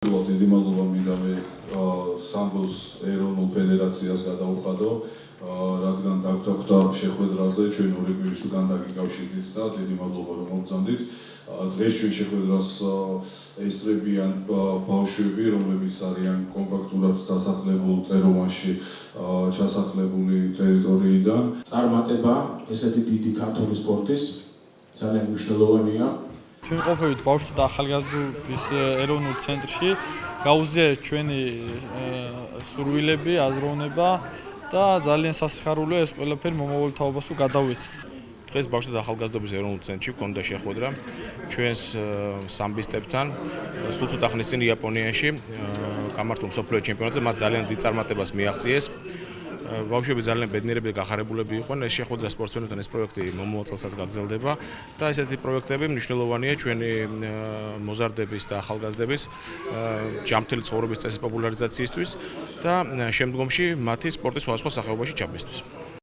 დიდი მადლობა მინდა მე სამბოს ეროვნულ ფედერაციას გადავუხადო, რადგან დაგვთანხმდა შეხვედრაზე ჩვენ ორი კვირის უკან დაგიკავშირდით და დიდი მადლობა რომ მოგწამდით. დღეს ჩვენ შეხვედრას ესწრებიან ბავშვები, რომლებიც არიან კომპაქტურად დასახლებულ წეროვანში ჩასახლებული ტერიტორიიდან. წარმატება ესეთი დიდი ქართული სპორტის ძალიან მნიშვნელოვანია. ჩვენ ყოფებით ბავშვთა და ახალგაზრდობის ეროვნულ ცენტრში, გაუზიარეთ ჩვენი სურვილები, აზროვნება და ძალიან სასიხარულოა ეს ყველაფერი მომავალ თაობას გადავეცით. დღეს ბავშვთა და ახალგაზრდობის ეროვნულ ცენტრში გქონდა შეხვედრა ჩვენს სამბისტებთან. სულ ცოტა ხნის წინ იაპონიაში გამართულ მსოფლიო ჩემპიონატზე მათ ძალიან დიდ წარმატებას მიაღწიეს. ბავშვები ძალიან ბედნიერები და გახარებულები იყვნენ. ეს შეხვედრა სპორტსმენებთან ეს პროექტი მომავალ წელსაც გაგრძელდება და ესეთი პროექტები მნიშვნელოვანია ჩვენი მოზარდების და ახალგაზრდების ჯანმრთელი ცხოვრების წესის პოპულარიზაციისთვის და შემდგომში მათი სპორტის სხვადასხვა სახეობაში ჩაბმისთვის.